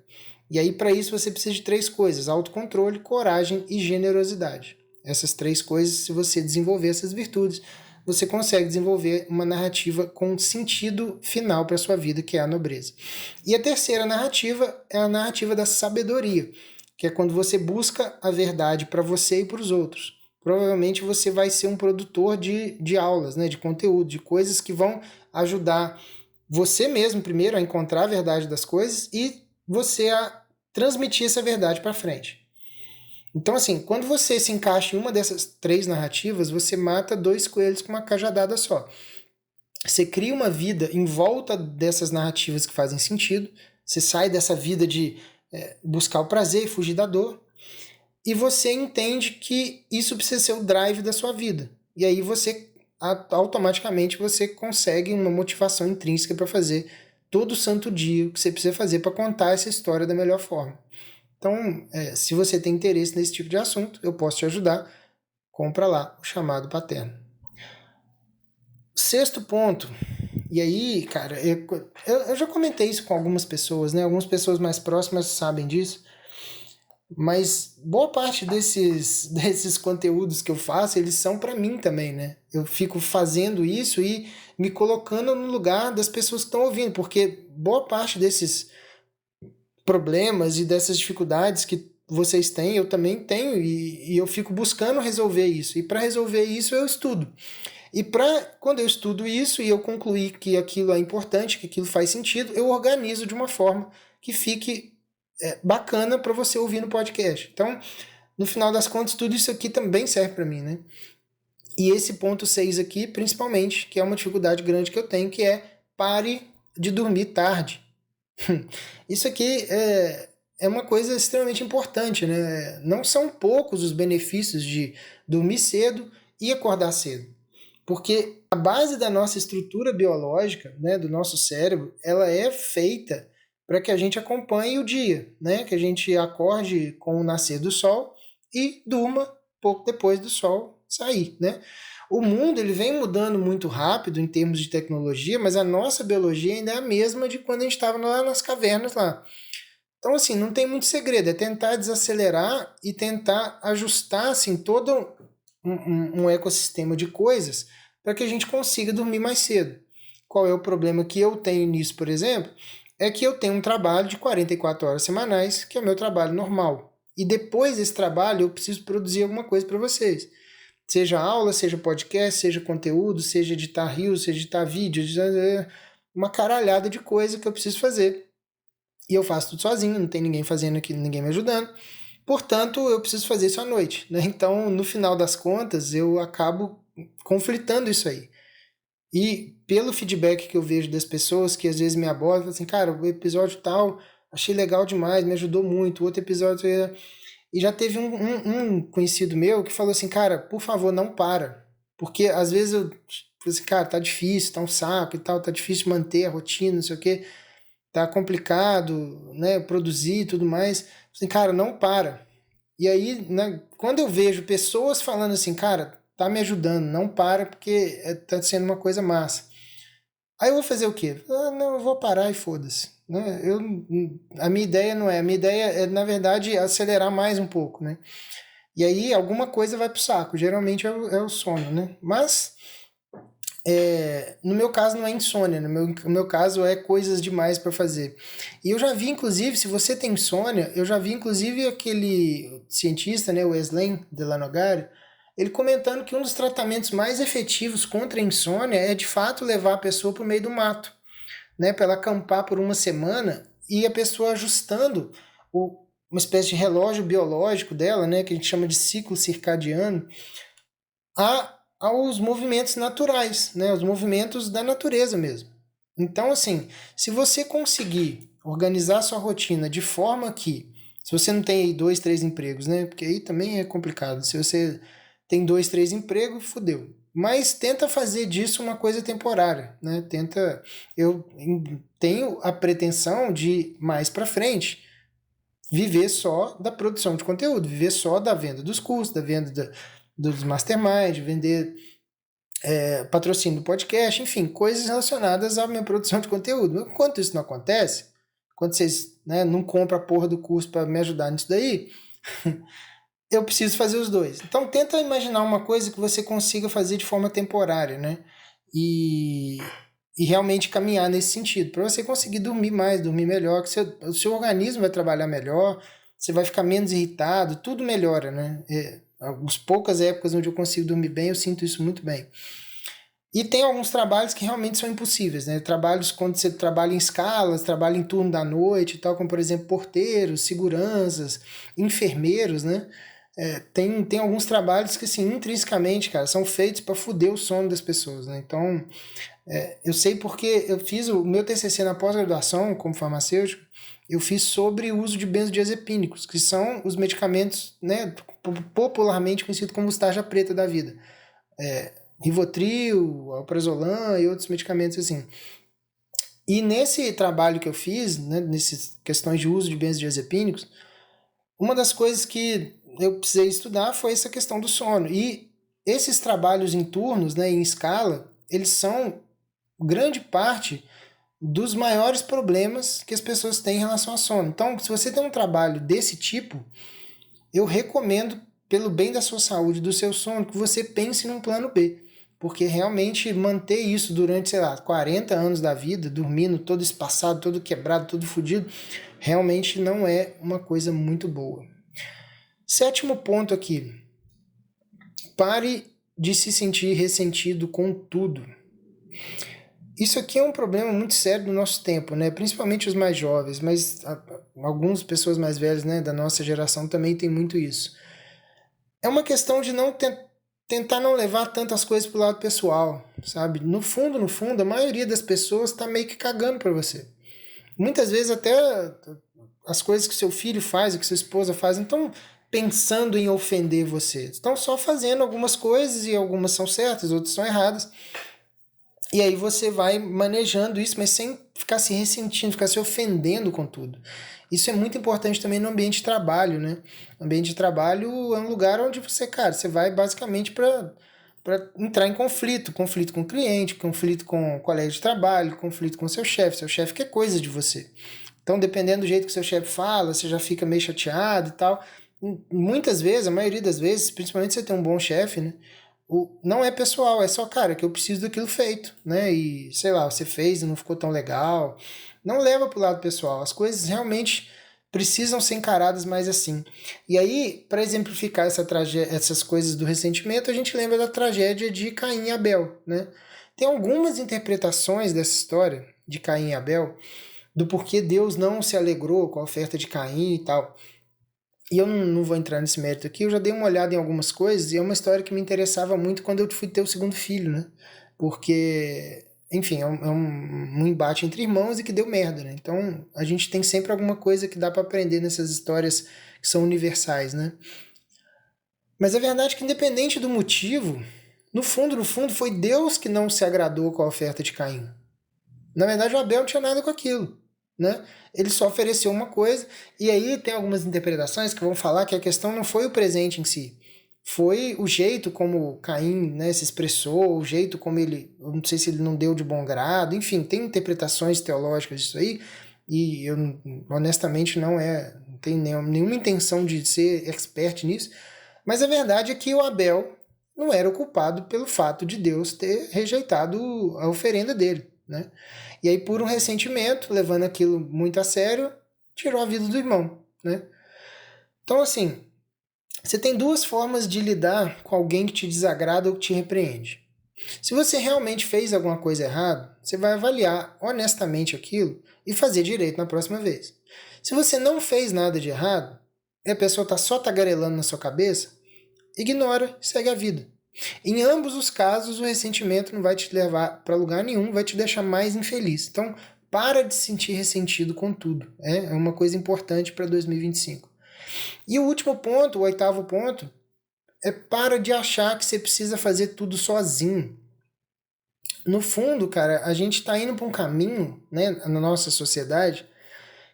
E aí, para isso, você precisa de 3 coisas: autocontrole, coragem e generosidade. Essas 3 coisas, se você desenvolver essas virtudes, você consegue desenvolver uma narrativa com sentido final para a sua vida, que é a nobreza. E a terceira narrativa é a narrativa da sabedoria, que é quando você busca a verdade para você e para os outros. Provavelmente você vai ser um produtor de aulas, né, de conteúdo, de coisas que vão ajudar você mesmo, primeiro, a encontrar a verdade das coisas e você a transmitir essa verdade para frente. Então, assim, quando você se encaixa em uma dessas 3 narrativas, você mata 2 coelhos com uma cajadada só. Você cria uma vida em volta dessas narrativas que fazem sentido, você sai dessa vida de buscar o prazer e fugir da dor, e você entende que isso precisa ser o drive da sua vida. E aí você automaticamente você consegue uma motivação intrínseca para fazer todo santo dia o que você precisa fazer para contar essa história da melhor forma. Então, se você tem interesse nesse tipo de assunto, eu posso te ajudar. Compra lá o chamado Paterno. Sexto ponto, e aí, cara, eu já comentei isso com algumas pessoas, né? Algumas pessoas mais próximas sabem disso, mas boa parte desses conteúdos que eu faço, eles são para mim também, né? Eu fico fazendo isso e me colocando no lugar das pessoas que estão ouvindo, porque boa parte desses problemas e dessas dificuldades que vocês têm, eu também tenho, e eu fico buscando resolver isso. E para resolver isso, eu estudo. E quando eu estudo isso e eu concluir que aquilo é importante, que aquilo faz sentido, eu organizo de uma forma que fique bacana para você ouvir no podcast. Então, no final das contas, tudo isso aqui também serve para mim, né? E esse ponto 6 aqui, principalmente, que é uma dificuldade grande que eu tenho, que é pare de dormir tarde. Isso aqui é uma coisa extremamente importante, né? Não são poucos os benefícios de dormir cedo e acordar cedo. Porque a base da nossa estrutura biológica, né, do nosso cérebro, ela é feita para que a gente acompanhe o dia, né? Que a gente acorde com o nascer do sol e durma pouco depois do sol sair, né? O mundo ele vem mudando muito rápido em termos de tecnologia, mas a nossa biologia ainda é a mesma de quando a gente estava lá nas cavernas lá. Então, assim, não tem muito segredo, é tentar desacelerar e tentar ajustar assim, todo um ecossistema de coisas para que a gente consiga dormir mais cedo. Qual é o problema que eu tenho nisso, por exemplo? É que eu tenho um trabalho de 44 horas semanais, que é o meu trabalho normal. E depois desse trabalho eu preciso produzir alguma coisa para vocês. Seja aula, seja podcast, seja conteúdo, seja editar reels, seja editar vídeo, uma caralhada de coisa que eu preciso fazer. E eu faço tudo sozinho, não tem ninguém fazendo aqui, ninguém me ajudando. Portanto, eu preciso fazer isso à noite, né? Então, no final das contas, eu acabo conflitando isso aí. E pelo feedback que eu vejo das pessoas que às vezes me abordam, falam assim, cara, o episódio tal, achei legal demais, me ajudou muito, o outro episódio... E já teve um conhecido meu que falou assim, cara, por favor, não para. Porque às vezes eu falei assim, cara, tá difícil, tá um saco e tal, tá difícil manter a rotina, não sei o quê, tá complicado, né, produzir e tudo mais. Assim, cara, não para. E aí, né, quando eu vejo pessoas falando assim, cara, tá me ajudando, não para porque tá sendo uma coisa massa. Aí eu vou fazer o quê? Ah, não, eu vou parar e foda-se. Né? A minha ideia não é. A minha ideia é, na verdade, acelerar mais um pouco, né? E aí alguma coisa vai pro saco. Geralmente é o sono, né? Mas, no meu caso, não é insônia. No meu caso, é coisas demais para fazer. E eu já vi, inclusive, se você tem insônia, eu já vi, inclusive, aquele cientista, né, o Eslen Delanogari, ele comentando que um dos tratamentos mais efetivos contra a insônia é de fato levar a pessoa para o meio do mato, né, para ela acampar por uma semana e a pessoa ajustando uma espécie de relógio biológico dela, né, que a gente chama de ciclo circadiano, aos movimentos naturais, né, os movimentos da natureza mesmo. Então, assim, se você conseguir organizar sua rotina de forma que, se você não tem aí 2, 3 empregos, né, porque aí também é complicado, se você tem 2, 3 empregos, fudeu. Mas tenta fazer disso uma coisa temporária, né? Eu tenho a pretensão de mais para frente viver só da produção de conteúdo, viver só da venda dos cursos, da venda dos mastermind, vender patrocínio do podcast, enfim, coisas relacionadas à minha produção de conteúdo. Mas enquanto isso não acontece, quando vocês, né, não compram a porra do curso para me ajudar nisso daí, eu preciso fazer os dois. Então tenta imaginar uma coisa que você consiga fazer de forma temporária, né? E, e realmente caminhar nesse sentido, para você conseguir dormir mais, dormir melhor, que o seu organismo vai trabalhar melhor, você vai ficar menos irritado, tudo melhora, né? As poucas épocas onde eu consigo dormir bem, eu sinto isso muito bem. E tem alguns trabalhos que realmente são impossíveis, né? Trabalhos quando você trabalha em escalas, trabalha em turno da noite e tal, como por exemplo porteiros, seguranças, enfermeiros, né? Tem alguns trabalhos que, assim, intrinsecamente, cara, são feitos para foder o sono das pessoas, né? Então, eu sei porque eu fiz o meu TCC na pós-graduação como farmacêutico, eu fiz sobre o uso de benzodiazepínicos, que são os medicamentos, né, popularmente conhecidos como os tarja preta da vida. Rivotril, alprazolam e outros medicamentos assim. E nesse trabalho que eu fiz, né, nessas questões de uso de benzodiazepínicos, uma das coisas que eu precisei estudar foi essa questão do sono. E esses trabalhos em turnos, né, em escala, eles são grande parte dos maiores problemas que as pessoas têm em relação ao sono. Então, se você tem um trabalho desse tipo, eu recomendo, pelo bem da sua saúde, do seu sono, que você pense num plano B. Porque realmente manter isso durante, sei lá, 40 anos da vida, dormindo todo espaçado, todo quebrado, todo fodido, realmente não é uma coisa muito boa. Sétimo ponto aqui. Pare de se sentir ressentido com tudo. Isso aqui é um problema muito sério do nosso tempo, né? Principalmente os mais jovens, mas algumas pessoas mais velhas, né, da nossa geração também tem muito isso. É uma questão de não tentar não levar tantas coisas pro lado pessoal, sabe? No fundo, a maioria das pessoas tá meio que cagando pra você. Muitas vezes até as coisas que seu filho faz, que sua esposa faz, não estão pensando em ofender você. Estão só fazendo algumas coisas e algumas são certas, outras são erradas. E aí você vai manejando isso, mas sem ficar se ressentindo, ficar se ofendendo com tudo. Isso é muito importante também no ambiente de trabalho, né? O ambiente de trabalho é um lugar onde você, cara, você vai basicamente para entrar em conflito. Conflito com o cliente, conflito com o colega de trabalho, conflito com seu chefe. Seu chefe quer coisa de você. Então, dependendo do jeito que seu chefe fala, você já fica meio chateado e tal. Muitas vezes, a maioria das vezes, principalmente se você tem um bom chefe, né? Não é pessoal, é só, cara, que eu preciso daquilo feito, né? E, sei lá, você fez e não ficou tão legal. Não leva pro lado pessoal. As coisas realmente precisam ser encaradas mais assim. E aí, para exemplificar essas coisas do ressentimento, a gente lembra da tragédia de Caim e Abel, né? Tem algumas interpretações dessa história de Caim e Abel, do porquê Deus não se alegrou com a oferta de Caim e tal. E eu não vou entrar nesse mérito aqui, eu já dei uma olhada em algumas coisas e é uma história que me interessava muito quando eu fui ter o segundo filho, né? Porque, enfim, é um embate entre irmãos e que deu merda, né? Então a gente tem sempre alguma coisa que dá para aprender nessas histórias que são universais, né? Mas a verdade é que, independente do motivo, no fundo, foi Deus que não se agradou com a oferta de Caim. Na verdade, o Abel não tinha nada com aquilo, né? Ele só ofereceu uma coisa, e aí tem algumas interpretações que vão falar que a questão não foi o presente em si, foi o jeito como Caim, né, se expressou, o jeito como ele, eu não sei se ele não deu de bom grado, enfim, tem interpretações teológicas disso aí, e eu honestamente não tenho nenhuma intenção de ser expert nisso, mas a verdade é que o Abel não era o culpado pelo fato de Deus ter rejeitado a oferenda dele, né? E aí, por um ressentimento, levando aquilo muito a sério, tirou a vida do irmão, né? Então, assim, Você tem duas formas de lidar com alguém que te desagrada ou que te repreende. Se você realmente fez alguma coisa errada, você vai avaliar honestamente aquilo e fazer direito na próxima vez. Se você não fez nada de errado, e a pessoa está só tagarelando na sua cabeça, ignora e segue a vida. Em ambos os casos, o ressentimento não vai te levar para lugar nenhum, vai te deixar mais infeliz. Então, para de se sentir ressentido com tudo. É uma coisa importante para 2025. E o último ponto, o oitavo ponto, é para de achar que você precisa fazer tudo sozinho. No fundo, cara, a gente está indo para um caminho, né, na nossa sociedade,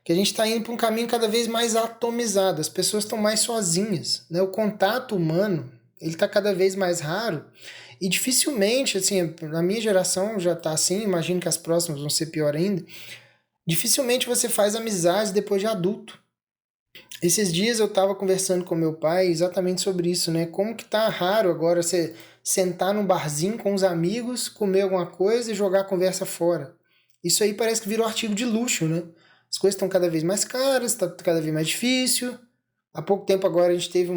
que a gente está indo para um caminho cada vez mais atomizado. As pessoas estão mais sozinhas, né? O contato humano ele está cada vez mais raro e dificilmente, assim, na minha geração já está assim, imagino que as próximas vão ser pior ainda. Dificilmente você faz amizades depois de adulto. Esses dias eu estava conversando com meu pai exatamente sobre isso, né? Como que tá raro agora você sentar num barzinho com os amigos, comer alguma coisa e jogar a conversa fora. Isso aí parece que virou artigo de luxo, né? As coisas estão cada vez mais caras, está cada vez mais difícil. Há pouco tempo agora a gente teve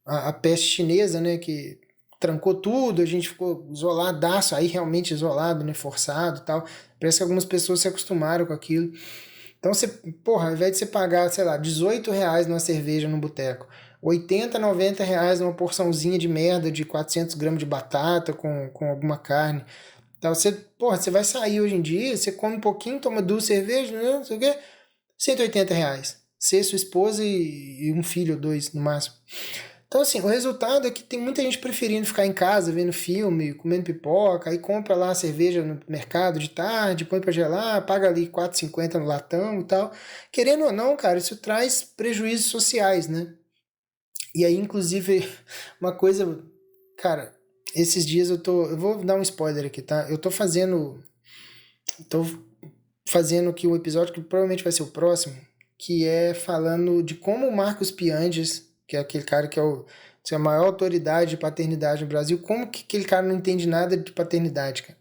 a peste chinesa, né? Que trancou tudo, a gente ficou isoladaço, aí realmente isolado, né? Forçado e tal. Parece que algumas pessoas se acostumaram com aquilo. Então você, porra, ao invés de você pagar, sei lá, R$ 18 numa cerveja no boteco, 80, R$ 90 numa porçãozinha de merda de 400 gramas de batata com alguma carne. Então você, porra, você vai sair hoje em dia, você come um pouquinho, toma duas cervejas, né, não sei o quê, R$ 180. Você, sua esposa e um filho ou dois no máximo. Então, assim, o resultado é que tem muita gente preferindo ficar em casa, vendo filme, comendo pipoca, aí compra lá a cerveja no mercado de tarde, põe pra gelar, paga ali R$ 4,50 no latão e tal. Querendo ou não, cara, isso traz prejuízos sociais, né? E aí, inclusive, uma coisa, cara, esses dias eu vou dar um spoiler aqui, tá? Tô fazendo aqui um episódio que provavelmente vai ser o próximo, que é falando de como o Marcos Pianges, que é aquele cara que é a maior autoridade de paternidade no Brasil, como que aquele cara não entende nada de paternidade, cara.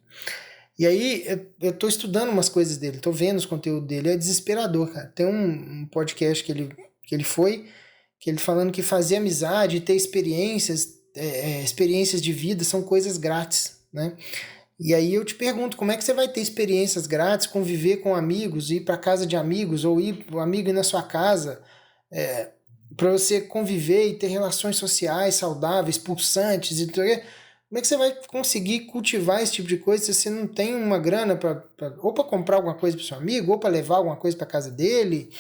E aí eu tô estudando umas coisas dele, tô vendo os conteúdos dele, é desesperador, cara. Tem um podcast que ele falando que fazer amizade, ter experiências de vida são coisas grátis, né? E aí eu te pergunto, como é que você vai ter experiências grátis, conviver com amigos, ir para casa de amigos, ou ir o amigo ir na sua casa, para você conviver e ter relações sociais saudáveis, pulsantes e tudo. Como é que você vai conseguir cultivar esse tipo de coisa se você não tem uma grana ou para comprar alguma coisa para seu amigo, ou para levar alguma coisa para casa dele?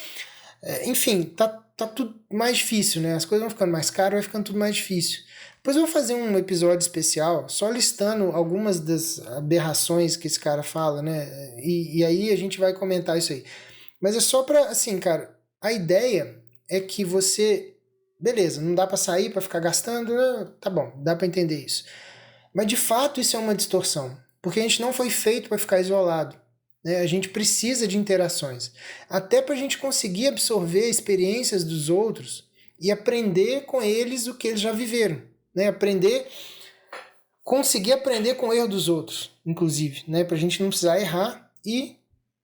Enfim, tá tudo mais difícil, né? As coisas vão ficando mais caras, vai ficando tudo mais difícil. Depois eu vou fazer um episódio especial só listando algumas das aberrações que esse cara fala, né? E aí a gente vai comentar isso aí. Mas é só pra, assim, cara, a ideia é que você. Beleza, não dá pra sair pra ficar gastando, né? Tá bom, dá pra entender isso. Mas de fato isso é uma distorção, porque a gente não foi feito para ficar isolado. Né? A gente precisa de interações, até para a gente conseguir absorver experiências dos outros e aprender com eles o que eles já viveram. Né? Conseguir aprender com o erro dos outros, inclusive, né? Para a gente não precisar errar e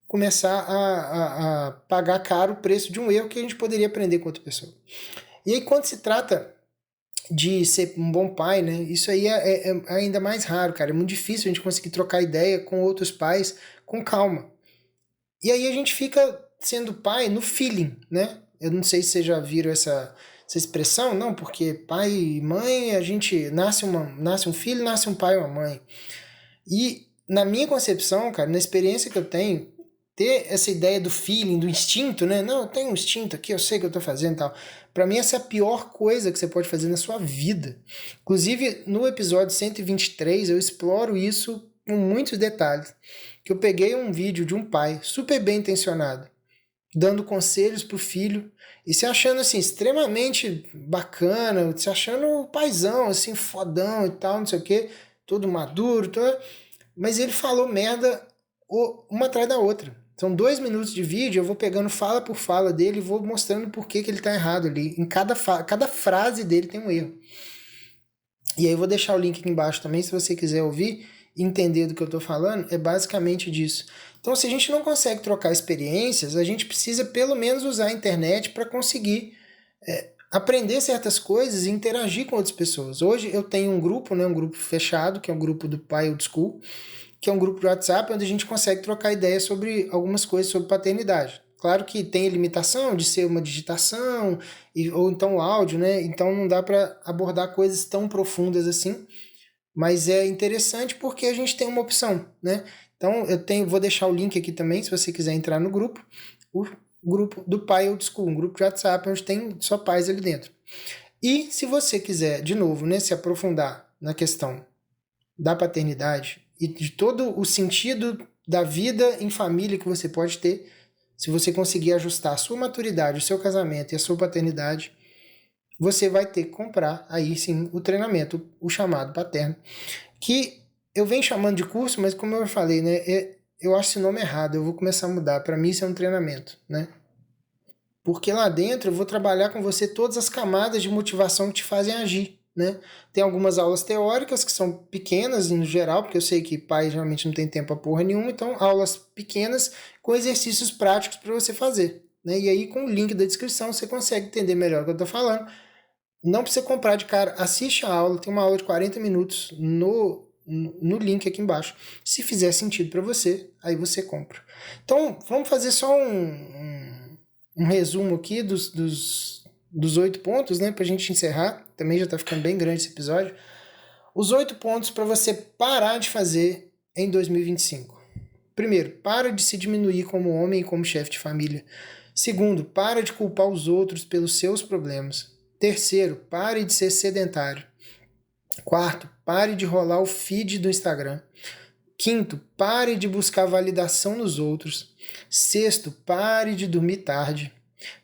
começar a pagar caro o preço de um erro que a gente poderia aprender com outra pessoa. E aí, quando se trata de ser um bom pai, né? Isso aí é ainda mais raro, cara. É muito difícil a gente conseguir trocar ideia com outros pais com calma. E aí a gente fica sendo pai no feeling, né? Eu não sei se vocês já viram essa expressão, não, porque pai e mãe, a gente nasce um filho, nasce um pai e uma mãe. E na minha concepção, cara, na experiência que eu tenho, ter essa ideia do feeling, do instinto, né? Não, eu tenho um instinto aqui, eu sei o que eu tô fazendo e tal. Pra mim, essa é a pior coisa que você pode fazer na sua vida. Inclusive, no episódio 123, eu exploro isso com muitos detalhes. Que eu peguei um vídeo de um pai super bem intencionado, dando conselhos pro filho e se achando assim extremamente bacana, se achando paizão, assim, fodão e tal, não sei o que, todo maduro, mas ele falou merda uma atrás da outra. São 2 minutos de vídeo, eu vou pegando fala por fala dele e vou mostrando por que ele tá errado ali. Em cada frase dele tem um erro. E aí eu vou deixar o link aqui embaixo também, se você quiser ouvir e entender do que eu tô falando, é basicamente disso. Então, se a gente não consegue trocar experiências, a gente precisa pelo menos usar a internet para conseguir aprender certas coisas e interagir com outras pessoas. Hoje eu tenho um grupo, né, um grupo fechado, que é um grupo do Pai Old School, que é um grupo de WhatsApp onde a gente consegue trocar ideias sobre algumas coisas sobre paternidade. Claro que tem limitação de ser uma digitação ou então áudio, né? Então não dá para abordar coisas tão profundas assim, mas é interessante porque a gente tem uma opção, né? Então vou deixar o link aqui também se você quiser entrar no grupo, o grupo do Pai Old School, um grupo de WhatsApp onde tem só pais ali dentro. E se você quiser, de novo, né, se aprofundar na questão da paternidade e de todo o sentido da vida em família que você pode ter, se você conseguir ajustar a sua maturidade, o seu casamento e a sua paternidade, você vai ter que comprar aí sim o treinamento, o chamado paterno, que eu venho chamando de curso, mas como eu falei, né, eu acho esse nome errado, eu vou começar a mudar. Para mim isso é um treinamento, né? Porque lá dentro eu vou trabalhar com você todas as camadas de motivação que te fazem agir, né? Tem algumas aulas teóricas que são pequenas no geral, porque eu sei que pai geralmente não tem tempo a porra nenhuma, então aulas pequenas com exercícios práticos para você fazer, né? E aí com o link da descrição você consegue entender melhor o que eu tô falando. Não precisa comprar de cara, assiste a aula, tem uma aula de 40 minutos no link aqui embaixo. Se fizer sentido para você, aí você compra. Então, vamos fazer só um resumo aqui dos 8 pontos, né, pra gente encerrar. Também já tá ficando bem grande esse episódio. Os 8 pontos para você parar de fazer em 2025. Primeiro, para de se diminuir como homem e como chefe de família. Segundo, para de culpar os outros pelos seus problemas. Terceiro, pare de ser sedentário. Quarto, pare de rolar o feed do Instagram. Quinto, pare de buscar validação nos outros. Sexto, pare de dormir tarde.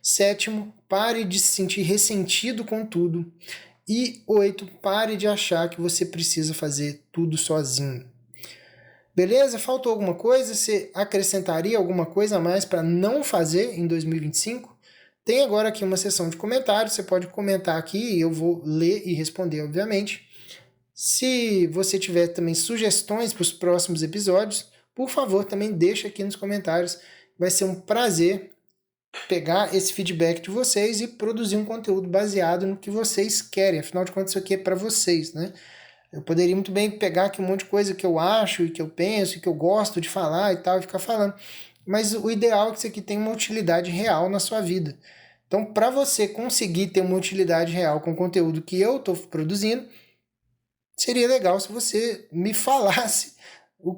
Sétimo, pare de se sentir ressentido com tudo. E oito, pare de achar que você precisa fazer tudo sozinho. Beleza? Faltou alguma coisa? Você acrescentaria alguma coisa a mais para não fazer em 2025? Tem agora aqui uma seção de comentários, você pode comentar aqui e eu vou ler e responder, obviamente. Se você tiver também sugestões para os próximos episódios, por favor, também deixa aqui nos comentários. Vai ser um prazer pegar esse feedback de vocês e produzir um conteúdo baseado no que vocês querem. Afinal de contas, isso aqui é para vocês, né? Eu poderia muito bem pegar aqui um monte de coisa que eu acho e que eu penso e que eu gosto de falar e tal, e ficar falando. Mas o ideal é que isso aqui tenha uma utilidade real na sua vida. Então, para você conseguir ter uma utilidade real com o conteúdo que eu estou produzindo, seria legal se você me falasse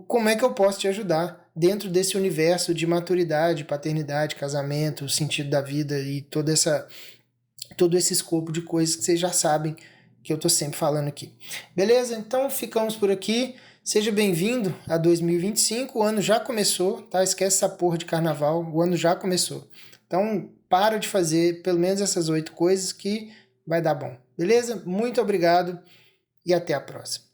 como é que eu posso te ajudar dentro desse universo de maturidade, paternidade, casamento, o sentido da vida e todo esse escopo de coisas que vocês já sabem que eu estou sempre falando aqui. Beleza? Então ficamos por aqui. Seja bem-vindo a 2025. O ano já começou, tá? Esquece essa porra de carnaval. O ano já começou. Então para de fazer pelo menos essas 8 coisas que vai dar bom. Beleza? Muito obrigado e até a próxima.